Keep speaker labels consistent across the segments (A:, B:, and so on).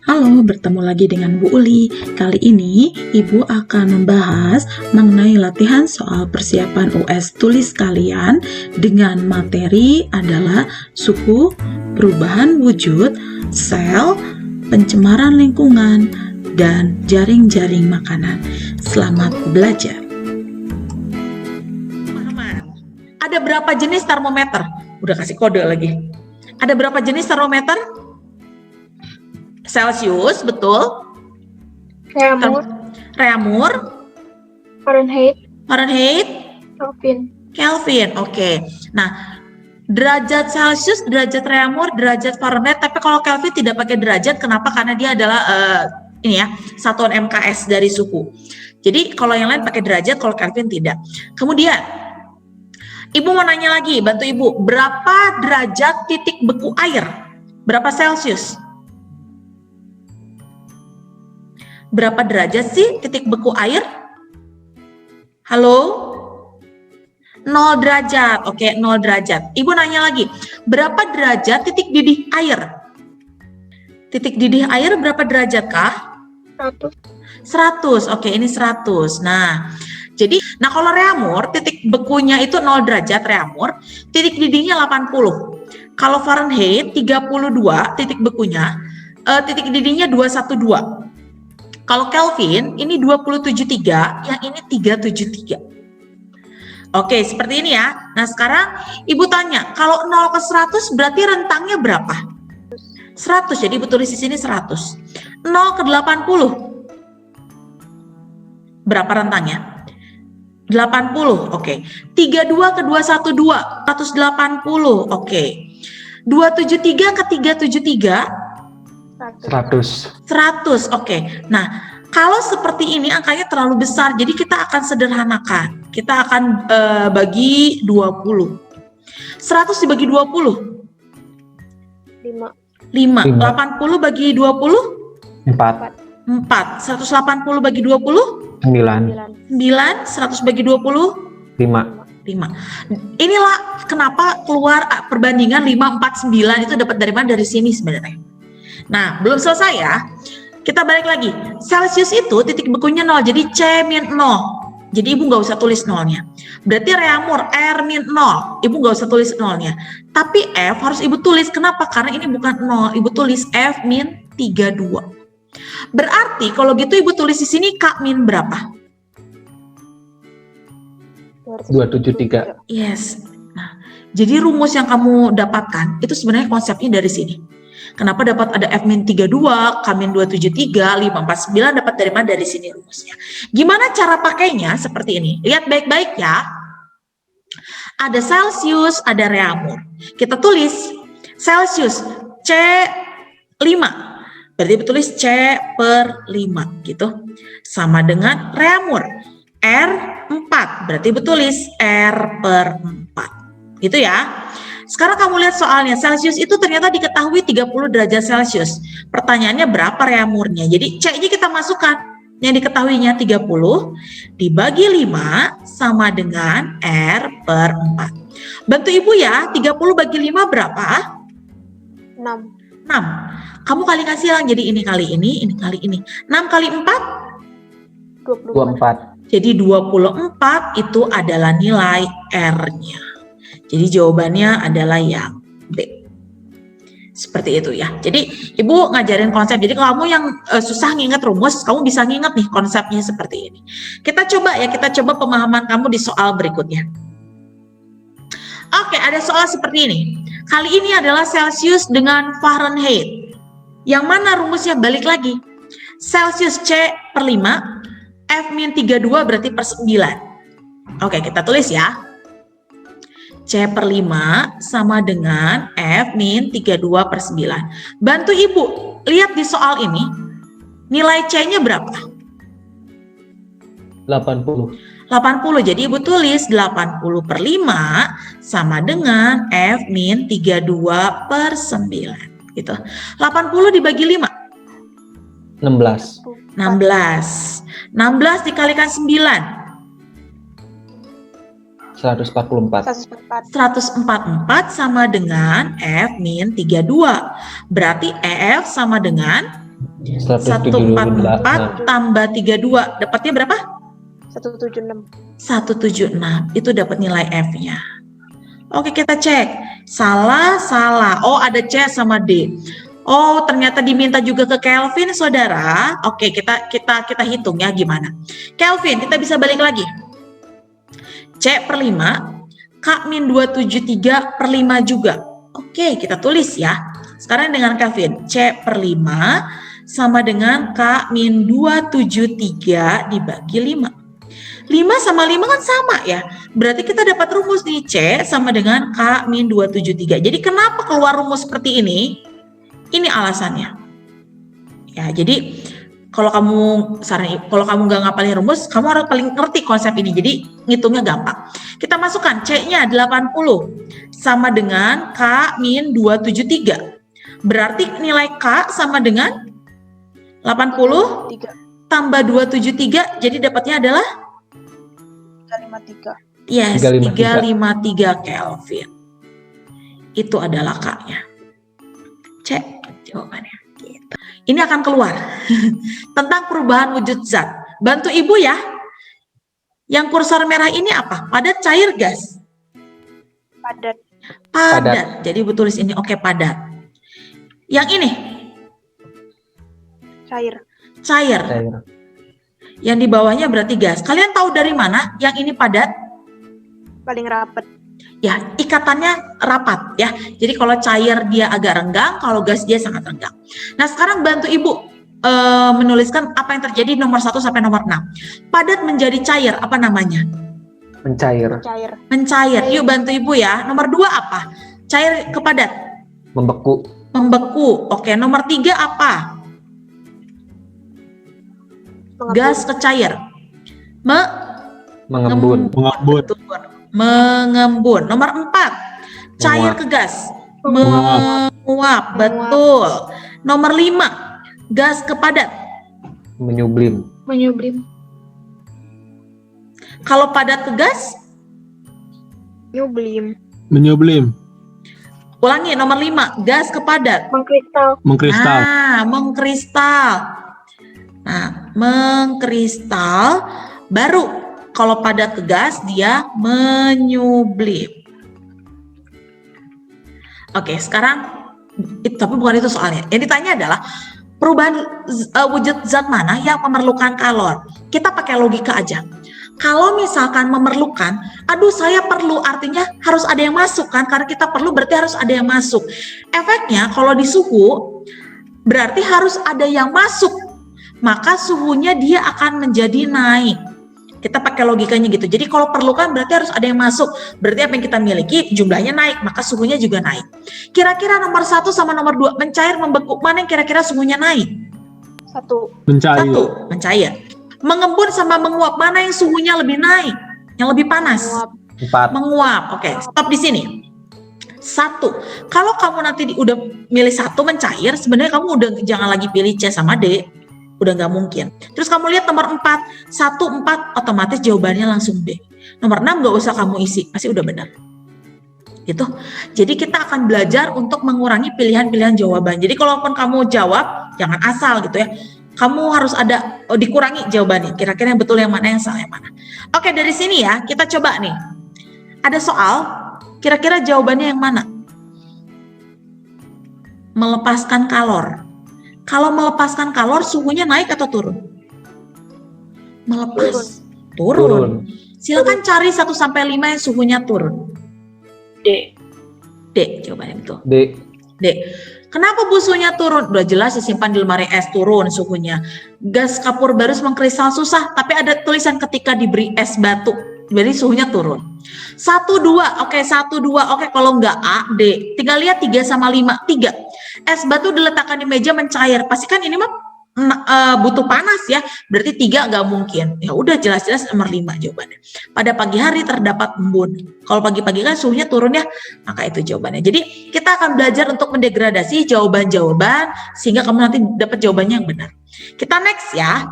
A: Halo, bertemu lagi dengan Bu Uli. Kali ini Ibu akan membahas mengenai latihan soal persiapan US tulis kalian dengan materi adalah suku, perubahan wujud, sel, pencemaran lingkungan, dan jaring-jaring makanan. Selamat belajar. Ada berapa jenis termometer? Udah kasih kode lagi. Ada berapa jenis termometer? Celsius, betul. Reaumur.
B: Fahrenheit.
A: Kelvin, oke. Nah, derajat Celsius, derajat Reaumur, derajat Fahrenheit. Tapi kalau Kelvin tidak pakai derajat, kenapa? Karena dia adalah satuan MKS dari suku. Jadi kalau yang lain pakai derajat, kalau Kelvin tidak. Kemudian, Ibu mau nanya lagi, bantu Ibu. Berapa derajat titik beku air? Berapa Celsius? Berapa derajat sih titik beku air? Halo? 0 derajat. Oke, 0 derajat. Ibu nanya lagi, berapa derajat titik didih air? Titik didih air berapa derajat kah? 100. Oke, ini 100. Nah, kalau reaumur, titik bekunya itu 0 derajat reaumur, titik didihnya 80. Kalau Fahrenheit 32 titik bekunya, titik didihnya 212. Kalau Kelvin, ini 273, yang ini 373. Oke, seperti ini ya. Nah, sekarang Ibu tanya, kalau 0 ke 100 berarti rentangnya berapa? 100, jadi Ibu tulis di sini 100. 0 ke 80. Berapa rentangnya? 80, oke. 32 ke 212, 180, oke. 273 ke 373, 100, oke. Nah, kalau seperti ini angkanya terlalu besar, jadi kita akan sederhanakan. Kita akan bagi 20. 100 dibagi 20? 5. 80 bagi 20?
C: 4.
A: 180 bagi 20? 9. 100 bagi 20?
C: 5.
A: Inilah kenapa keluar perbandingan 5, 4, 9 itu dapat dari mana? Dari sini sebenarnya. Nah, belum selesai ya. Kita balik lagi. Celsius itu titik bekunya 0, jadi C-0. Jadi Ibu nggak usah tulis nolnya. Berarti reaumur R-0. Ibu nggak usah tulis nolnya. Tapi F harus Ibu tulis. Kenapa? Karena ini bukan 0. Ibu tulis F-32. Berarti kalau gitu Ibu tulis di sini K- berapa?
C: 273.
A: Yes. Nah, jadi rumus yang kamu dapatkan itu sebenarnya konsepnya dari sini. Kenapa dapat ada F-32, K-273, 549 dapat dari mana? Dari sini rumusnya. Gimana cara pakainya? Seperti ini. Lihat baik-baik ya. Ada Celsius, ada reaumur. Kita tulis Celsius C5. Berarti tulis C/5 gitu. Sama dengan reaumur R4. Berarti tulis R/4. Gitu ya. Sekarang kamu lihat soalnya, Celsius itu ternyata diketahui 30 derajat Celsius. Pertanyaannya berapa reaumurnya? Jadi C-nya kita masukkan. Yang diketahuinya 30 dibagi 5 sama dengan R/4. Bantu Ibu ya, 30 bagi 5 berapa?
B: 6.
A: Kamu kalikan silang, jadi ini kali ini kali ini. 6 kali 4?
C: 24.
A: Jadi 24 itu adalah nilai R-nya. Jadi jawabannya adalah yang B. Seperti itu ya. Jadi Ibu ngajarin konsep. Jadi kalau kamu yang susah nginget rumus, kamu bisa nginget nih konsepnya seperti ini. Kita coba pemahaman kamu di soal berikutnya. Oke, ada soal seperti ini. Kali ini adalah Celsius dengan Fahrenheit. Yang mana rumusnya? Balik lagi. Celsius C/5, F-32 berarti per 9. Oke, kita tulis ya. C/5 sama dengan F-32 per 9. Bantu Ibu, lihat di soal ini, nilai C-nya berapa?
C: 80.
A: 80, jadi Ibu tulis 80 per 5 sama dengan F-32 per 9. Gitu. 80 dibagi 5?
C: 16.
A: 16 dikalikan 9?
C: 144.
A: 144 sama dengan F-32. Berarti EF sama dengan 144 tambah 32 dapatnya berapa?
B: 176.
A: 176. Itu dapat nilai F-nya. Oke, kita cek. Salah. Oh, ada C sama D. Oh, ternyata diminta juga ke Kelvin, saudara. Oke, kita hitung ya gimana. Kelvin, kita bisa balik lagi. C per 5, K-273 per 5 juga. Oke, kita tulis ya. Sekarang dengan Kelvin, C per 5 sama dengan K-273 dibagi 5. 5 sama 5 kan sama ya. Berarti kita dapat rumus nih, C sama dengan K-273. Jadi kenapa keluar rumus seperti ini? Ini alasannya. Ya, jadi kalau kamu nggak ngapalin rumus, kamu harus paling ngerti konsep ini. Jadi ngitungnya gampang. Kita masukkan C-nya 80 sama dengan K-273. Berarti nilai K sama dengan 80 tambah 273, jadi dapatnya adalah
B: 353.
A: Yes, 353 Kelvin. Itu adalah K-nya. Cek jawabannya. Gitu. Ini akan keluar tentang perubahan wujud zat. Bantu ibu ya. Yang kursor merah ini apa? Padat, cair, gas? Padat. Jadi ibu tulis ini. Oke, padat. Yang ini? Cair. Yang di bawahnya berarti gas. Kalian tahu dari mana yang ini padat?
B: Paling rapat.
A: Ya, ikatannya rapat ya. Jadi kalau cair dia agak renggang, kalau gas dia sangat renggang. Nah, sekarang bantu ibu menuliskan apa yang terjadi nomor 1 sampai nomor 6. Padat menjadi cair, apa namanya?
C: Mencair.
A: Yuk bantu ibu ya. Nomor 2 apa? Cair ke padat.
C: Membeku.
A: Oke, nomor 3 apa? Gas ke cair.
C: Mengembun.
A: Mengembun. Nomor 4, cair ke gas. Menguap. Betul. Nomor 5, gas ke padat.
C: Menyublim.
A: Kalau padat ke gas?
B: Menyublim.
A: Ulangi, nomor 5, gas ke padat.
B: Mengkristal.
A: Mengkristal. Baru kalau padat ke gas dia menyublim. Oke, sekarang tapi bukan itu soalnya. Yang ditanya adalah perubahan wujud zat mana yang memerlukan kalor. Kita pakai logika aja. Kalau misalkan memerlukan, saya perlu, artinya harus ada yang masuk kan? Karena kita perlu berarti harus ada yang masuk. Efeknya kalau di suhu berarti harus ada yang masuk. Maka suhunya dia akan menjadi naik. Kita pakai logikanya gitu. Jadi kalau perlukan berarti harus ada yang masuk. Berarti apa yang kita miliki jumlahnya naik, maka suhunya juga naik. Kira-kira nomor 1 sama nomor 2, mencair, membeku, mana yang kira-kira suhunya naik?
B: 1.
A: Mencair. Mengembun sama menguap, mana yang suhunya lebih naik? Yang lebih panas?
C: 4.
A: Menguap. Oke, stop di sini. 1. Kalau kamu nanti udah milih 1 mencair, sebenarnya kamu udah jangan lagi pilih C sama D. Udah nggak mungkin. Terus kamu lihat nomor 4, 1, 4, otomatis jawabannya langsung B. Nomor 6 nggak usah kamu isi, pasti udah benar. Gitu. Jadi kita akan belajar untuk mengurangi pilihan-pilihan jawaban. Jadi kalaupun kamu jawab, jangan asal gitu ya. Kamu harus ada dikurangi jawabannya. Kira-kira yang betul yang mana, yang salah yang mana. Oke, dari sini ya, kita coba nih. Ada soal, kira-kira jawabannya yang mana? Melepaskan kalor. Kalau melepaskan kalor, suhunya naik atau turun? Turun. Silakan cari 1 sampai 5 yang suhunya turun. D jawabannya betul. D. Kenapa suhunya turun? Udah jelas disimpan di lemari es, turun suhunya. Gas kapur barus mengkristal susah, tapi ada tulisan ketika diberi es batu. Berarti suhunya turun. 1, 2, oke 1, 2, oke kalau enggak A, D. Tinggal lihat 3 sama 5, 3. Es batu diletakkan di meja mencair, pastikan ini mah butuh panas ya, berarti 3 nggak mungkin. Ya udah jelas-jelas nomor 5 jawabannya. Pada pagi hari terdapat embun. Kalau pagi-pagi kan suhunya turun ya, maka itu jawabannya. Jadi kita akan belajar untuk mendegradasi jawaban-jawaban sehingga kamu nanti dapat jawabannya yang benar. Kita next ya.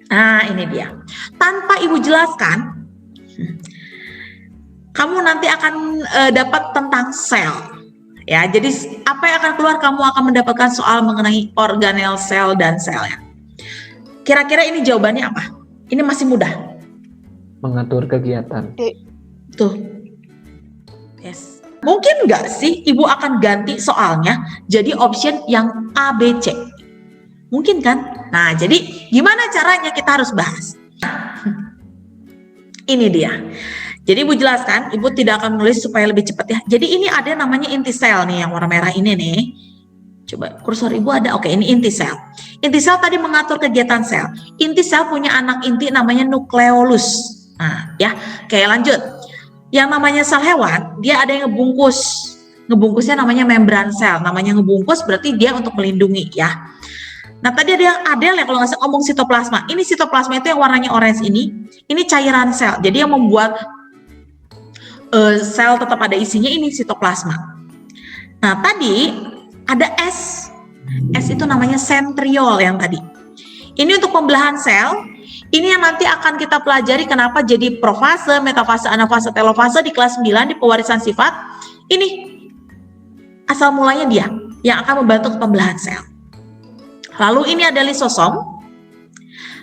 A: Nah ini dia. Tanpa ibu jelaskan, kamu nanti akan dapat tentang sel. Ya, jadi apa yang akan keluar, kamu akan mendapatkan soal mengenai organel sel dan selnya. Kira-kira ini jawabannya apa? Ini masih mudah.
C: Mengatur kegiatan.
A: Tuh. Yes. Mungkin nggak sih ibu akan ganti soalnya jadi option yang A, B, C? Mungkin kan? Nah, jadi gimana caranya kita harus bahas? Ini dia. Jadi ibu jelaskan, ibu tidak akan menulis supaya lebih cepat ya. Jadi ini ada namanya inti sel nih, yang warna merah ini nih. Coba kursor ibu ada, oke ini inti sel. Inti sel tadi mengatur kegiatan sel. Inti sel punya anak inti namanya nukleolus. Nah ya, oke lanjut. Yang namanya sel hewan, dia ada yang ngebungkus. Ngebungkusnya namanya membran sel. Namanya ngebungkus berarti dia untuk melindungi ya. Nah tadi ada yang adel ya kalau nggak salah ngomong sitoplasma. Ini sitoplasma itu yang warnanya orange ini. Ini cairan sel. Jadi yang membuat sel tetap ada isinya ini sitoplasma. Nah tadi ada S. S itu namanya sentriol yang tadi. Ini untuk pembelahan sel. Ini yang nanti akan kita pelajari kenapa jadi profase, metafase, anafase, telofase di kelas 9 di pewarisan sifat. Ini asal mulanya dia yang akan membantu pembelahan sel. Lalu ini ada lisosom.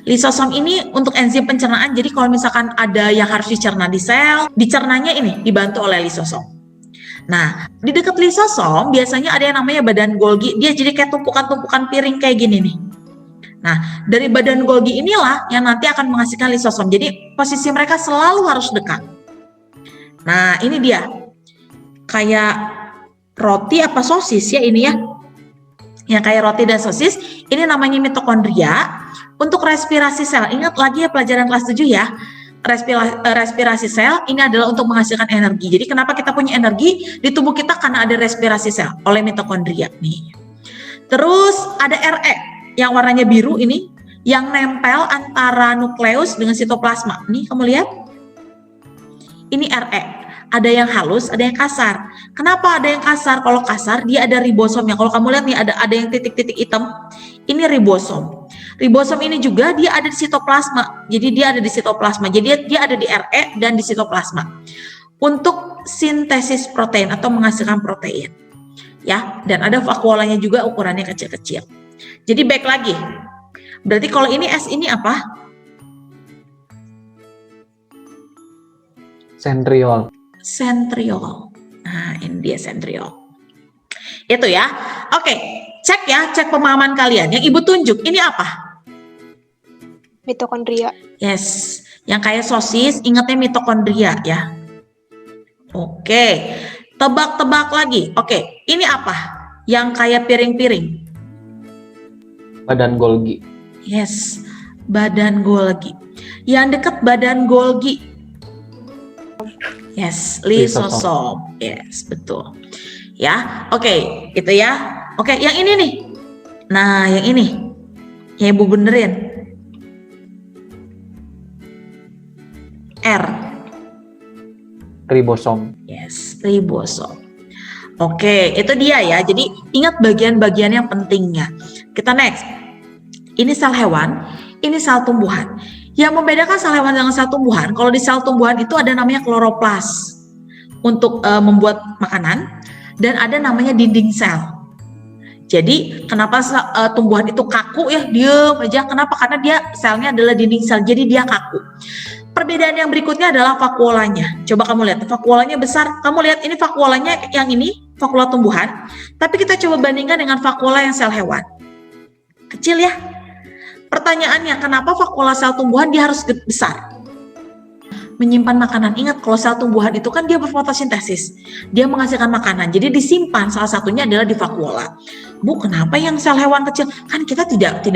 A: Lisosom ini untuk enzim pencernaan. Jadi kalau misalkan ada yang harus dicerna di sel, dicernanya ini dibantu oleh lisosom. Nah, di dekat lisosom biasanya ada yang namanya badan Golgi. Dia jadi kayak tumpukan-tumpukan piring kayak gini nih. Nah, dari badan Golgi inilah yang nanti akan menghasilkan lisosom. Jadi posisi mereka selalu harus dekat. Nah, ini dia. Kayak roti apa sosis ya ini ya. Yang kayak roti dan sosis, ini namanya mitokondria. Untuk respirasi sel, ingat lagi ya pelajaran kelas 7 ya. Respirasi sel ini adalah untuk menghasilkan energi. Jadi kenapa kita punya energi di tubuh kita? Karena ada respirasi sel oleh mitokondria nih. Terus ada RE yang warnanya biru ini yang nempel antara nukleus dengan sitoplasma. Nih kamu lihat. Ini RE. Ada yang halus, ada yang kasar. Kenapa ada yang kasar? Kalau kasar dia ada ribosomnya. Kalau kamu lihat nih ada yang titik-titik hitam. Ini ribosom. Ribosom ini juga dia ada di sitoplasma. Jadi dia ada di sitoplasma. Jadi dia ada di RE dan di sitoplasma. Untuk sintesis protein atau menghasilkan protein. Ya, dan ada vakuolanya juga ukurannya kecil-kecil. Jadi back lagi. Berarti kalau ini S ini apa?
C: Sentriol.
A: Sentriol. Nah, ini dia sentriol. Itu ya. Oke, cek ya, cek pemahaman kalian. Yang ibu tunjuk ini apa?
B: Mitokondria.
A: Yes, yang kayak sosis, ingatnya mitokondria ya. Oke, tebak-tebak lagi. Oke, ini apa? Yang kayak piring-piring.
C: Badan Golgi.
A: Yes, badan Golgi. Yang dekat badan Golgi. Yes, lisosom. Yes, betul. Ya, oke, itu ya. Oke, yang ini nih. Nah, yang ini. Ya ibu benerin. R.
C: Ribosom.
A: Yes, ribosom. Oke, itu dia ya. Jadi ingat bagian-bagian yang pentingnya. Kita next. Ini sel hewan, ini sel tumbuhan. Yang membedakan sel hewan dengan sel tumbuhan, kalau di sel tumbuhan itu ada namanya kloroplas untuk membuat makanan, dan ada namanya dinding sel. Jadi kenapa tumbuhan itu kaku ya, diem aja? Kenapa? Karena dia selnya adalah dinding sel, jadi dia kaku. Perbedaan yang berikutnya adalah vakuolanya. Coba kamu lihat, vakuolanya besar. Kamu lihat ini vakuolanya yang ini, vakuola tumbuhan. Tapi kita coba bandingkan dengan vakuola yang sel hewan. Kecil ya. Pertanyaannya, kenapa vakuola sel tumbuhan dia harus besar? Menyimpan makanan. Ingat, kalau sel tumbuhan itu kan dia berfotosintesis. Dia menghasilkan makanan. Jadi disimpan, salah satunya adalah di vakuola. Bu, kenapa yang sel hewan kecil? Kan kita tidak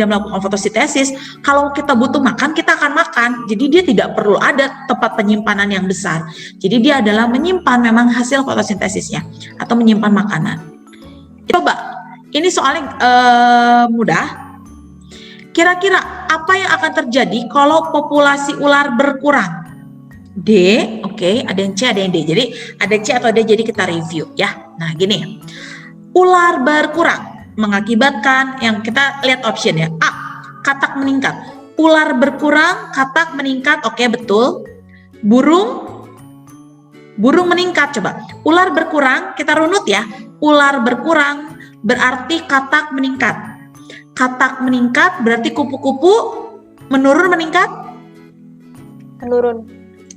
A: melakukan fotosintesis. Kalau kita butuh makan, kita akan makan. Jadi dia tidak perlu ada tempat penyimpanan yang besar. Jadi dia adalah menyimpan memang hasil fotosintesisnya atau menyimpan makanan. Coba, ini soalnya mudah. Kira-kira apa yang akan terjadi kalau populasi ular berkurang? D, oke, ada yang C, ada yang D. Jadi ada C atau D, jadi kita review ya. Nah gini, ular berkurang mengakibatkan, yang kita lihat option ya. A, katak meningkat. Ular berkurang, katak meningkat, oke betul. Burung Burung meningkat, coba. Ular berkurang, kita runut ya. Ular berkurang berarti katak meningkat. Katak meningkat berarti kupu-kupu menurun meningkat?
B: Menurun.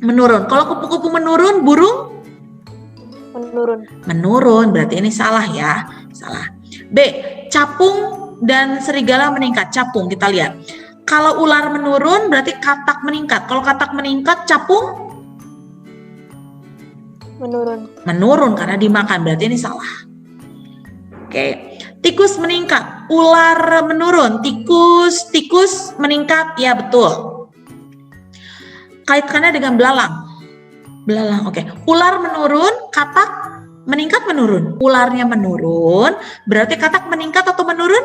A: Menurun. Kalau kupu-kupu menurun, burung?
B: Menurun.
A: Menurun, berarti ini salah ya. Salah. B, capung dan serigala meningkat. Capung, kita lihat. Kalau ular menurun berarti katak meningkat. Kalau katak meningkat, capung?
B: Menurun.
A: Menurun karena dimakan, berarti ini salah. Oke, tikus meningkat, ular menurun, tikus meningkat, ya betul. Kaitkannya dengan belalang. Belalang, oke. Ular menurun, katak meningkat menurun. Ularnya menurun, berarti katak meningkat atau menurun?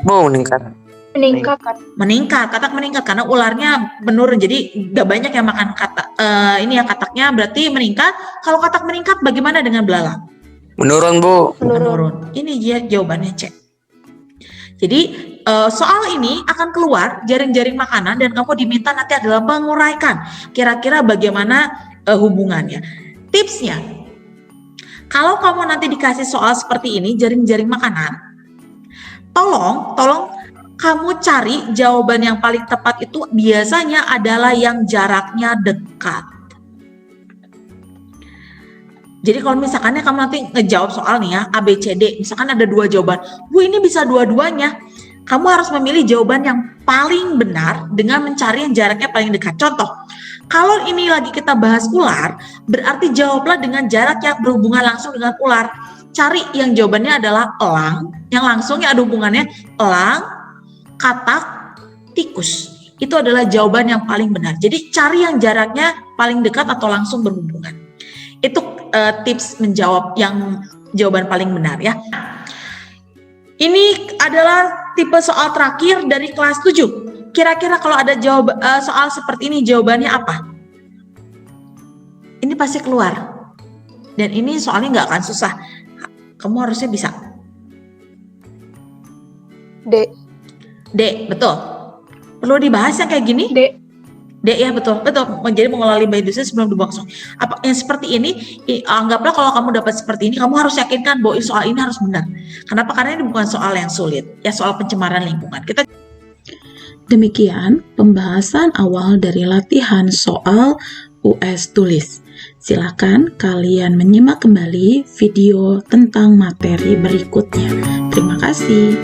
D: Meningkat.
B: Meningkat.
A: Meningkat, katak meningkat karena ularnya menurun. Jadi gak banyak yang makan katak. Ini ya kataknya berarti meningkat. Kalau katak meningkat, bagaimana dengan belalang?
D: Menurun, Bu.
A: Menurun. Ini dia jawabannya C. Jadi soal ini akan keluar jaring-jaring makanan dan kamu diminta nanti adalah menguraikan kira-kira bagaimana hubungannya. Tipsnya, kalau kamu nanti dikasih soal seperti ini jaring-jaring makanan, tolong kamu cari jawaban yang paling tepat itu biasanya adalah yang jaraknya dekat. Jadi kalau misalkan kamu nanti ngejawab soal nih ya, A, B, C, D, misalkan ada 2 jawaban. Bu, ini bisa dua-duanya. Kamu harus memilih jawaban yang paling benar dengan mencari yang jaraknya paling dekat. Contoh, kalau ini lagi kita bahas ular, berarti jawablah dengan jarak yang berhubungan langsung dengan ular. Cari yang jawabannya adalah elang, yang langsungnya ada hubungannya elang, katak, tikus. Itu adalah jawaban yang paling benar. Jadi cari yang jaraknya paling dekat atau langsung berhubungan. Itu tips menjawab yang jawaban paling benar ya. Ini adalah tipe soal terakhir dari kelas 7. Kira-kira kalau ada soal seperti ini jawabannya apa? Ini pasti keluar. Dan ini soalnya nggak akan susah. Kamu harusnya bisa.
B: D.
A: D, betul. Perlu dibahas yang kayak gini? D ya, betul. Jadi mengelola limbah industri sebelum dibuang sungai. Apa yang seperti ini? Anggaplah kalau kamu dapat seperti ini, kamu harus yakinkan bahwa soal ini harus benar. Kenapa? Karena ini bukan soal yang sulit, ya soal pencemaran lingkungan. Demikian pembahasan awal dari latihan soal US tulis. Silakan kalian menyimak kembali video tentang materi berikutnya. Terima kasih.